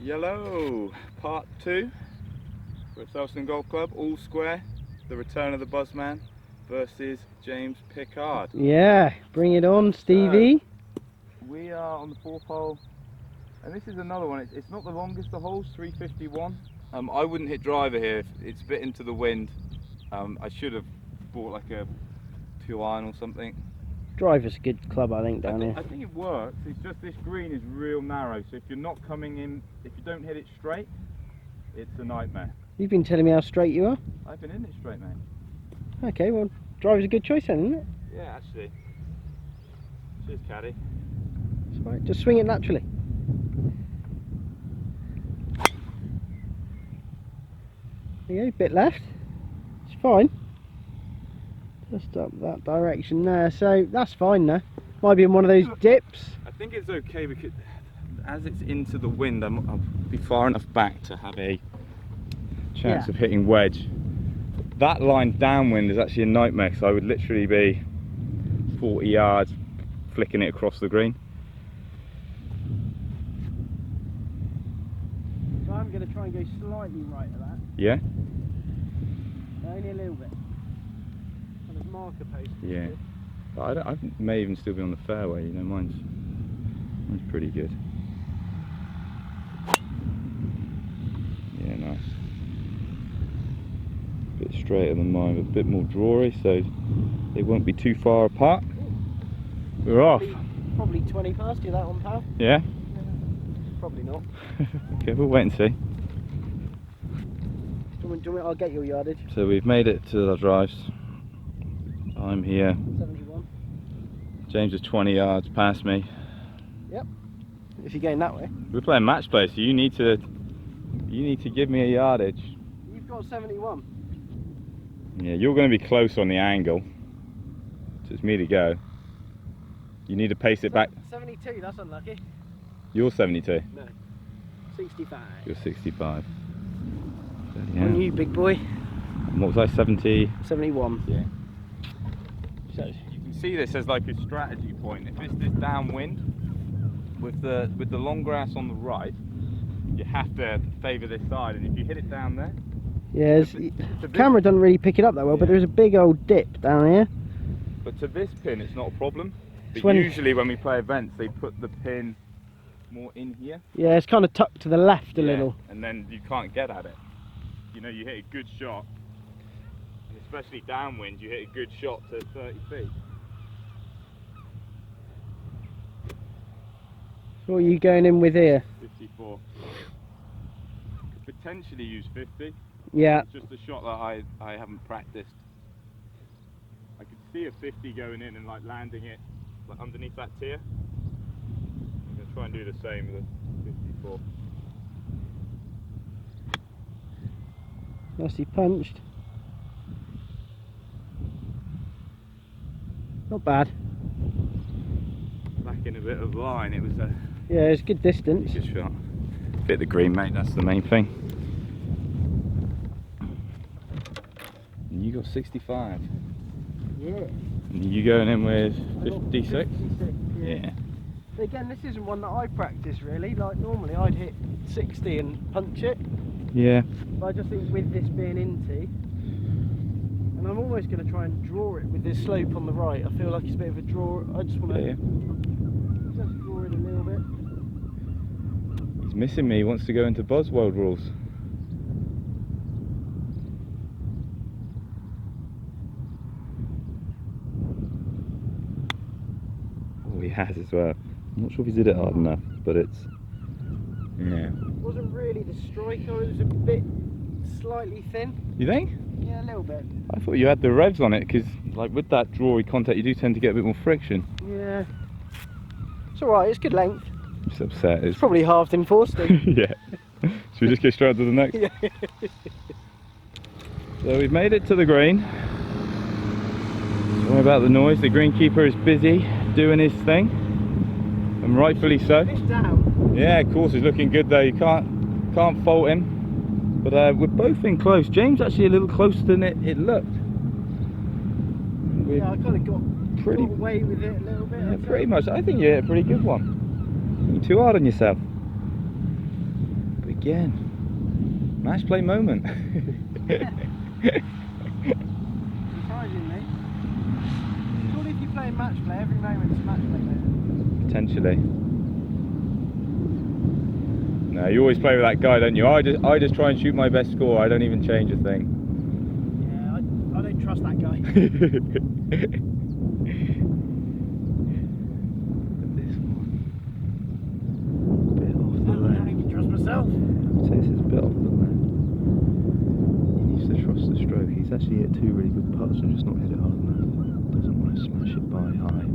Yellow, part 2 for Thurlestone Golf Club, all square, the return of the Buzzman versus James Pickard. Yeah, bring it on, Stevie. We are on the 4th hole, and this is another one. It's not the longest of holes, 351. I wouldn't hit driver here, it's a bit into the wind. I should have bought like a 2-iron or something. Driver's a good club, I think, down here. I think it works. It's just this green is real narrow, so if you're not coming in, if you don't hit it straight, it's a nightmare. You've been telling me how straight you are. I've been in it straight, mate. Okay, well, driver's a good choice then, isn't it? Yeah, actually. Cheers, caddy. It's all right, just swing it naturally. There you go, bit left. It's fine. Just up that direction there, so that's fine now. Might be in one of those dips. I think it's okay because as it's into the wind, I'll be far enough back to have a chance of hitting wedge. That line downwind is actually a nightmare, so I would literally be 40 yards flicking it across the green. So I'm going to try and go slightly right of that. Yeah? Only a little bit. On his marker post. Yeah. But I may even still be on the fairway, you know, mine's pretty good. Yeah, nice. A bit straighter than mine, but a bit more drawy, so they won't be too far apart. We're off. Probably 20 past you, that one, pal. Yeah? Probably not. Okay, we'll wait and see. I'll get your yardage. So we've made it to the drives. I'm here. 71. James is 20 yards past me. Yep. If you're going that way. We're playing match play, so you need to give me a yardage. You've got 71. Yeah, you're going to be close on the angle. So it's me to go. You need to pace it back. 72, that's unlucky. You're 72. No. 65. You're 65. So, yeah. On you, big boy. And what was I, 70? 71. Yeah. So you can see this as like a strategy point. If it's this downwind with the long grass on the right, you have to favour this side, and if you hit it down there. Yeah, the camera doesn't really pick it up that well, but there's a big old dip down here. But to this pin, it's not a problem. But usually when we play events, they put the pin more in here. Yeah, it's kind of tucked to the left a little. And then you can't get at it. You know, you hit a good shot, and especially downwind, you hit a good shot to 30 feet. So what are you going in with here? 54. Could potentially use 50. Yeah. It's just a shot that I haven't practiced. I could see a 50 going in and like landing it like underneath that tier. I'm going to try and do the same with a 54. Nicely punched. Not bad. Back in a bit of line, it was a Yeah, it's good distance. good shot. Bit the green, mate, that's the main thing. And you got 65. Yeah. And you going in with 56? 56, Yeah. But again, this isn't one that I practice really. Like normally I'd hit 60 and punch it. Yeah. But I just think with this being into, and I'm almost going to try and draw it with this slope on the right. I feel like it's a bit of a draw. I just want to just draw it a little bit. He's missing me, he wants to go into Buzz World rules. Oh, he has as well. I'm not sure if he did it hard enough, but it's, yeah. It wasn't really the striker, it was a bit slightly thin. You think? Yeah, a little bit. I thought you had the revs on it, because like with that drawy contact you do tend to get a bit more friction. Yeah. It's alright, it's good length. Just upset. It's probably halved in forcing. Yeah. Should we just go straight to the next? Yeah. So we've made it to the green. Sorry about the noise, the greenkeeper is busy doing his thing. And rightfully so. Fish down. Yeah, of course, he's looking good though, you can't fault him. But we're both in close. James actually a little closer than it looked. Yeah, I kind of got away with it a little bit. Yeah, pretty much. I think you hit a pretty good one. You're too hard on yourself. Again. Match play moment. Surprisingly. Surely if you play match play, every moment's match play moment. Potentially. No, you always play with that guy, don't you? I just try and shoot my best score. I don't even change a thing. Yeah, I don't trust that guy. This one. Bit off the I don't left. even trust myself. I would say this is a bit off the left. He needs to trust the stroke. He's actually hit 2 really good putts and just not hit it hard enough. Doesn't want to smash it by high.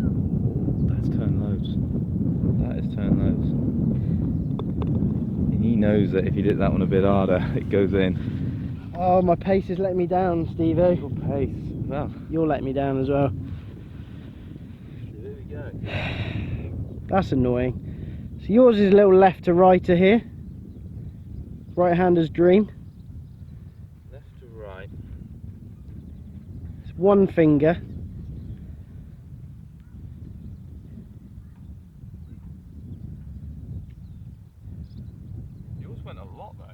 Oh, that's turned loads. That is turned loads. And he knows that if he did that one a bit harder, it goes in. Oh, my pace is letting me down, Steve-o. Your pace. Well, You're letting me down as well. there we go. That's annoying. So yours is a little left to righter here. Right-hander's dream. Left to right. It's one finger. Yours went a lot though.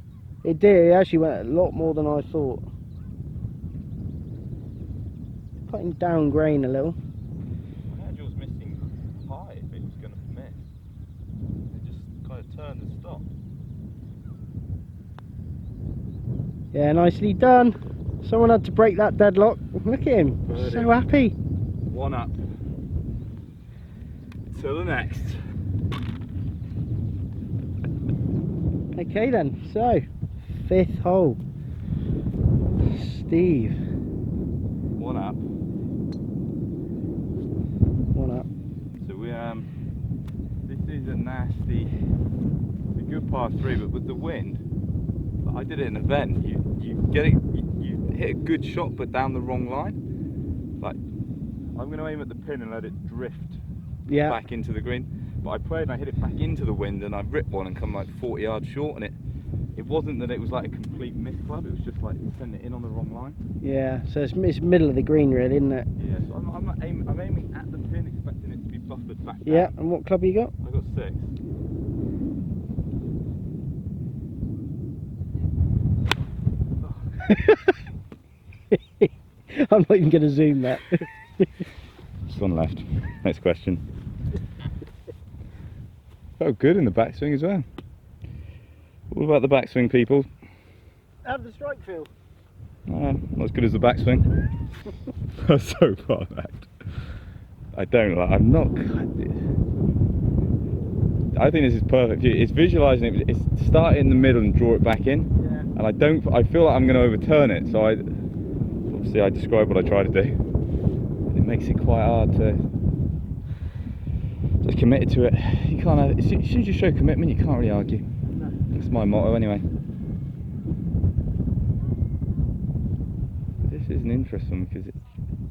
It did, it actually went a lot more than I thought. Putting down grain a little. I had yours missing high if it was going to miss. It just kind of turned and stopped. Yeah, nicely done. Someone had to break that deadlock. Look at him, Birdie. so happy. 1 up. Till the next. Okay then, so 5th hole. Steve. 1 up. 1 up. So we this is a nasty, a good par 3, but with the wind, I did it in an event. You get it, you hit a good shot, but down the wrong line. Like I'm going to aim at the pin and let it drift back into the green. But I played and I hit it back into the wind, and I ripped one and come like 40 yards short. And it wasn't that it was like a complete miss club. It was just like sending it in on the wrong line. Yeah, so it's middle of the green really, isn't it? Yeah, so I'm aiming at the pin, expecting it to be buffered back down. Yeah, and what club you got? I got 6. I'm not even going to zoom that. Just one left. Next question. Oh, good in the backswing as well. What about the backswing, people? How did the strike feel? Not as good as the backswing. So far back. I don't like. I'm not. I think this is perfect. It's visualising it. It's start it in the middle and draw it back in. Yeah. And I don't. I feel like I'm going to overturn it. So obviously I describe what I try to do. And it makes it quite hard to just commit to it. You can't. As soon as you show commitment, you can't really argue. No. That's my motto anyway. This is an interesting one because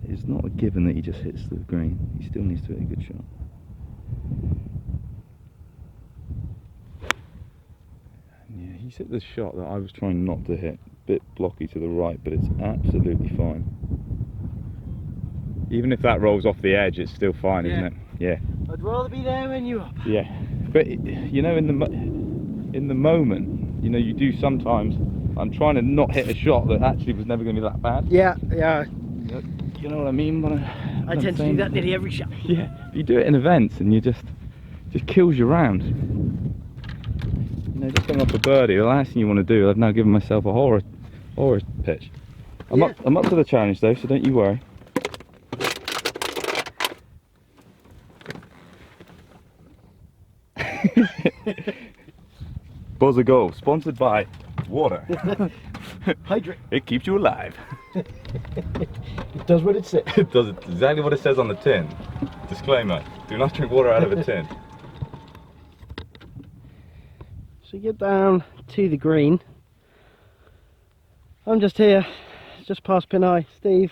it's not a given that he just hits the green. He still needs to hit a good shot. And yeah, he's hit the shot that I was trying not to hit. Bit blocky to the right, but it's absolutely fine. Even if that rolls off the edge, it's still fine, isn't it? Yeah. I'd rather be there when you're up. Yeah. But you know, in the moment, you know, you do sometimes. I'm trying to not hit a shot that actually was never going to be that bad. Yeah, yeah. You know what I mean? I tend to do that nearly every shot. Yeah, you do it in events and you just kills your round. You know, just coming off a birdie, the last thing you want to do, I've now given myself a horror pitch. I'm up to the challenge though, so don't you worry. Buzza Golf, sponsored by water. Hydrate. It keeps you alive. It does what it says. It does exactly what it says on the tin. Disclaimer, do not drink water out of a tin. So you get down to the green. I'm just here, just past pin eye. Steve,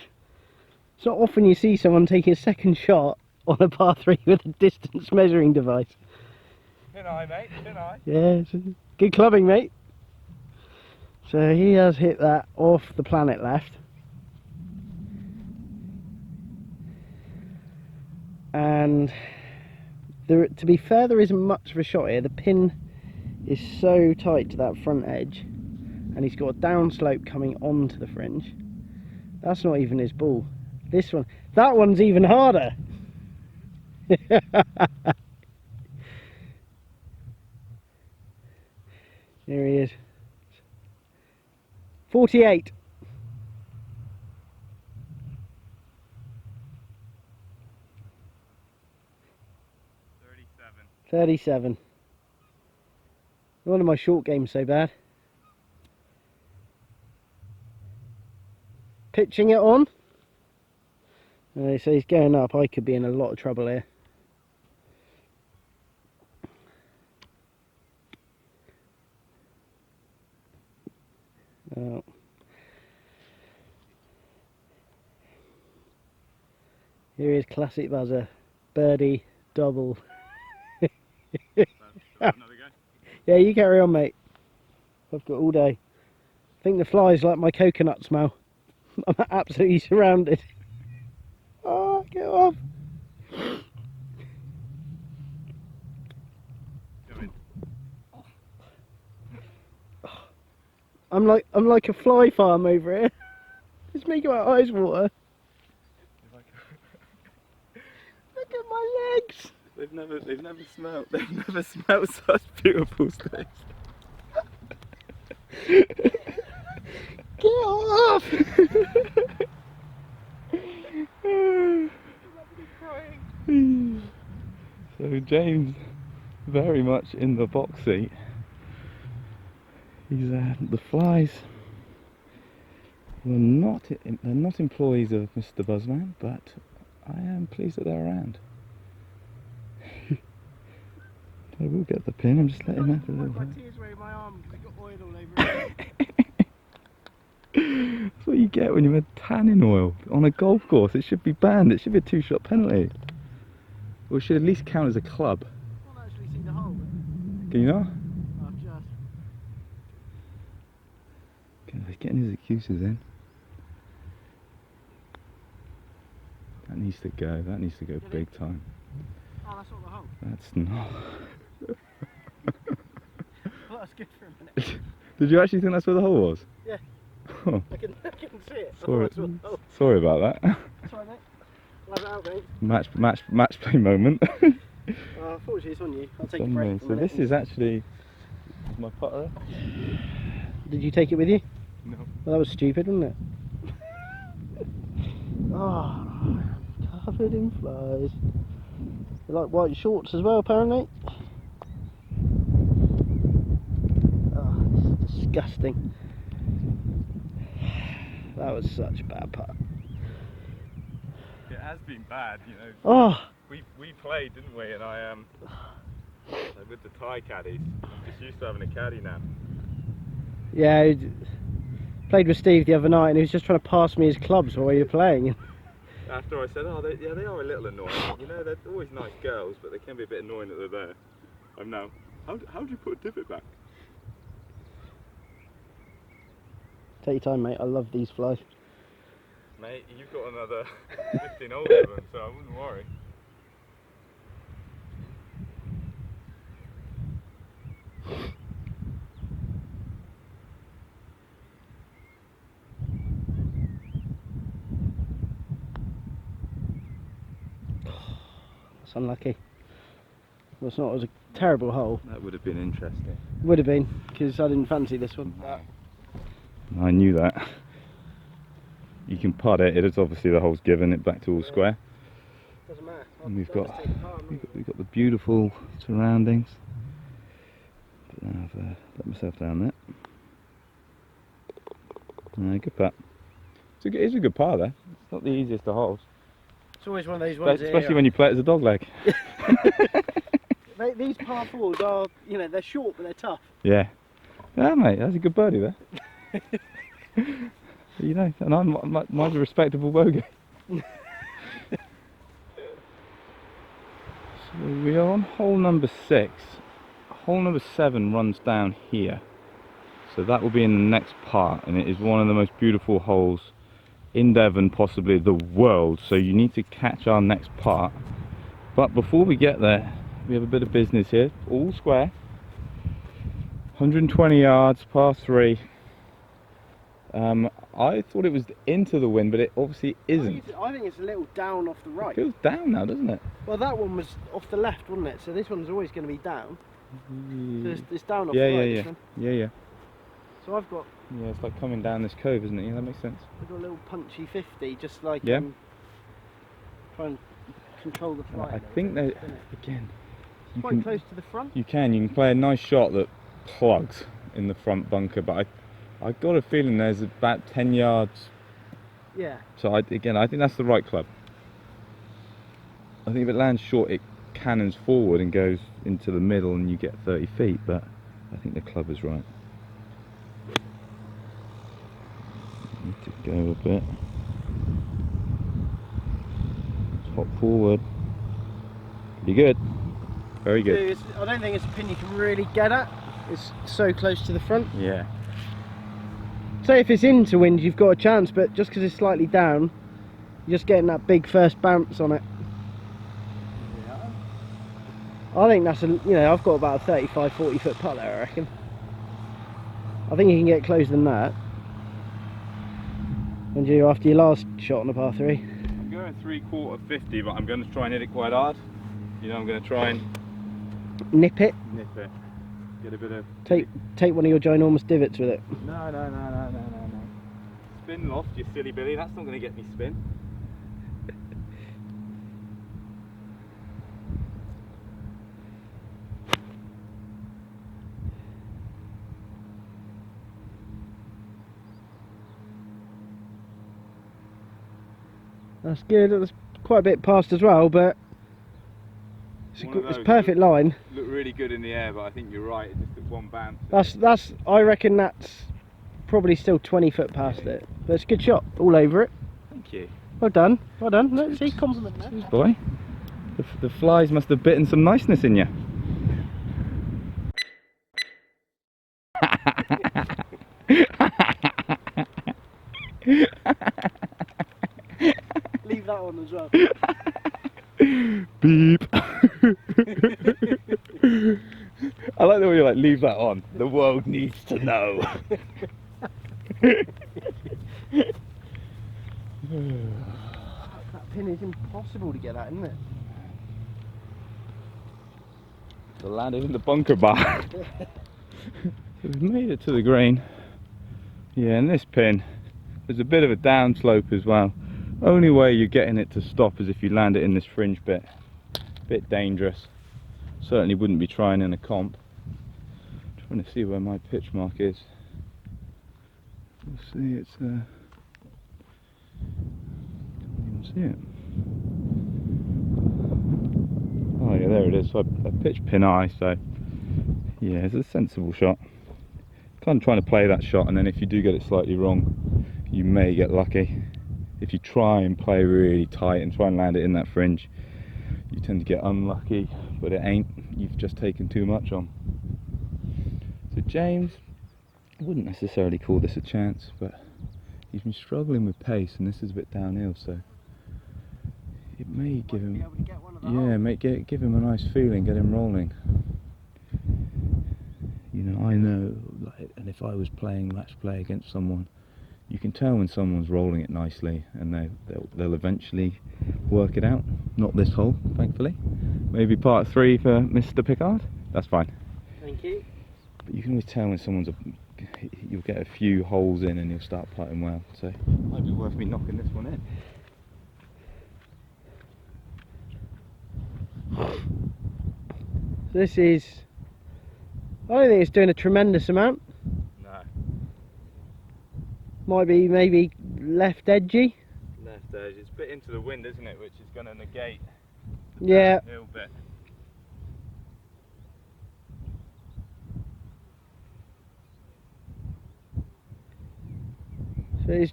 it's not often you see someone taking a second shot on a par 3 with a distance measuring device. Pin eye, mate, pin eye. Yeah, good clubbing, mate. So he has hit that off the planet left. And to be fair, there isn't much of a shot here. The pin is so tight to that front edge, and he's got a downslope coming onto the fringe. That's not even his ball. This one, that one's even harder. Here he is. 48. 37. One of my short games so bad. Pitching it on. So he's going up. I could be in a lot of trouble here. Oh. Here is classic Buzza. Birdie, double. Yeah, you carry on, mate. I've got all day. I think the flies like my coconut smell. I'm absolutely surrounded. Oh, get off. I'm like a fly farm over here. It's making my eyes water. Look at my legs. They've never smelled such beautiful steaks. Get off! So James, very much in the box seat. He's the flies were they're not employees of Mr. Buzzman, but I am pleased that they're around. I will get the pin. I'm just letting him have a little. My tears were in my arm because it got oil all over it. That's what you get when you had tanning oil on a golf course. It should be banned. It should be a 2-shot penalty. Or it should at least count as a club. I can't actually see the hole. Can you not? I've just. Okay, he's getting his excuses in. That needs to go. That needs to go big time. Oh, that's not the hole. That's not. Well, that's good for a minute. Did you actually think that's where the hole was? Yeah. Oh. I can see it. Sorry about that. Sorry, mate. I'll have it out, mate. Match play moment. Unfortunately, it's on you. I'll take a On break. me. for a So minute. this is actually my putter. Did you take it with you? No. Well, that was stupid, wasn't it? Oh, covered in flies. They like white shorts as well, apparently. Oh, it's disgusting. That was such a bad putt. It has been bad, you know. Oh, We played, didn't we? And I with the Thai caddies. I'm just used to having a caddy now. yeah. I played with Steve the other night, and he was just trying to pass me his clubs while you were playing. After I said, oh, they are a little annoying. You know, they're always nice girls, but they can be a bit annoying that they're there. I'm now, how do you put a divot back? Take your time, mate. I love these flies. Mate, you've got another 15 holes of them, so I wouldn't worry. It's unlucky. Well, it's not. It was a terrible hole. That would have been interesting. Would have been, because I didn't fancy this one. I knew that. You can putt it. It is obviously the hole's given it back to all square. Doesn't matter. And we've got the beautiful surroundings. But now I've let myself down there. Good putt. It's a good par there. It's not the easiest of holes. It's always one of those ones. Especially when you play it as a dog leg. These par fours are, you know, they're short but they're tough. Yeah. Yeah, mate, that's a good birdie there. You know, and mine's a respectable bogey. So we are on hole number 6. Hole number 7 runs down here. So that will be in the next part, and it is one of the most beautiful holes in Devon, possibly the world. So you need to catch our next part. But before we get there, we have a bit of business here. All square. 120 yards, par 3. I thought it was into the wind, but it obviously isn't. I think it's a little down off the right. It feels down now, doesn't it? Well, that one was off the left, wasn't it? So this one's always going to be down. So it's down off the right. This one. Yeah. So I've got. Yeah, it's like coming down this cove, isn't it? Yeah, that makes sense. I've got a little punchy 50, just like yeah. Try and control the flight. I think that again. It's quite close to the front. You can play a nice shot that plugs in the front bunker, but I got a feeling there's about 10 yards. Yeah. So I think that's the right club. I think if it lands short, it cannons forward and goes into the middle, and you get 30 feet. But I think the club is right. Need to go a bit. Hop forward. Pretty good. Very good. I don't think it's a pin you can really get at. It's so close to the front. Yeah. So if it's into wind, you've got a chance, but just because it's slightly down, you're just getting that big first bounce on it. Yeah. I think that's I've got about a 35-40 foot putt there, I reckon. I think you can get closer than that. And you after your last shot on the par 3. I'm going 3/4 50, but I'm going to try and hit it quite hard. I'm going to try and nip it. Get a bit of... Take one of your ginormous divots with it. No. Spin loft, you silly Billy. That's not going to get me spin. That's good. That's quite a bit past as well, but it's perfect line. Look really good in the air, but I think you're right. It just took one bounce. I reckon that's probably still 20 foot past it. But it's a good shot. All over it. Thank you. Well done. Well done. Let's see, compliment there. Cheers, boy. The flies must have bitten some niceness in you. Leave that on as well. Beep. I like the way you're like, leave that on. The world needs to know. That pin is impossible to get at, isn't it? The lad is in the bunker bar. So we've made it to the green. Yeah, and this pin, there's a bit of a down slope as well. Only way you're getting it to stop is if you land it in this fringe bit. Bit dangerous. Certainly wouldn't be trying in a comp. Trying to see where my pitch mark is. We'll see, it's can't even see it. Oh yeah, there it is. So I pitched pin eye, so yeah, it's a sensible shot. Kind of trying to play that shot, and then if you do get it slightly wrong, you may get lucky. If you try and play really tight and try and land it in that fringe, you tend to get unlucky, but it ain't. You've just taken too much on. So James, I wouldn't necessarily call this a chance, but he's been struggling with pace, and this is a bit downhill, so it may give him, give him a nice feeling, get him rolling. I know, and if I was playing match play against someone, you can tell when someone's rolling it nicely, and they'll eventually work it out. Not this hole, thankfully. Maybe part 3 for Mr. Pickard. That's fine. Thank you. But you can always tell when you'll get a few holes in and you'll start putting well. So it might be worth me knocking this one in. This is, I don't think it's doing a tremendous amount. No. Might be maybe left edgy. Left edge. It's a bit into the wind, isn't it? Which is going to negate the downhill bit. So it's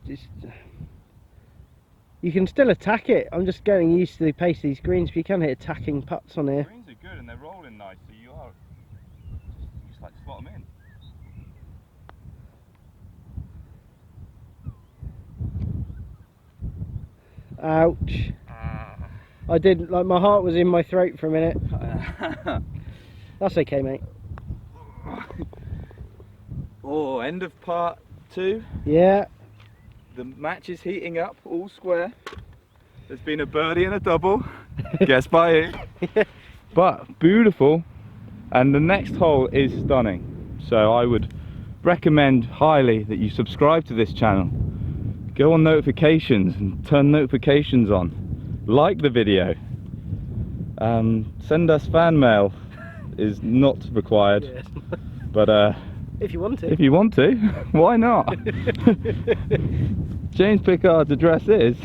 you can still attack it. I'm just getting used to the pace of these greens, but you can hit attacking putts on here. The greens are good and they're rolling nice, so you just like slot them in. Ouch. I did, like, my heart was in my throat for a minute. That's okay, mate. Oh, end of part 2. Yeah. The match is heating up, all square. There's been a birdie and a double. Guess by who? But beautiful. And the next hole is stunning. So I would recommend highly that you subscribe to this channel. Go on notifications and turn notifications on. Like the video. Send us fan mail. Is not required. Yes. But if you want to. If you want to, why not? James Pickard's address is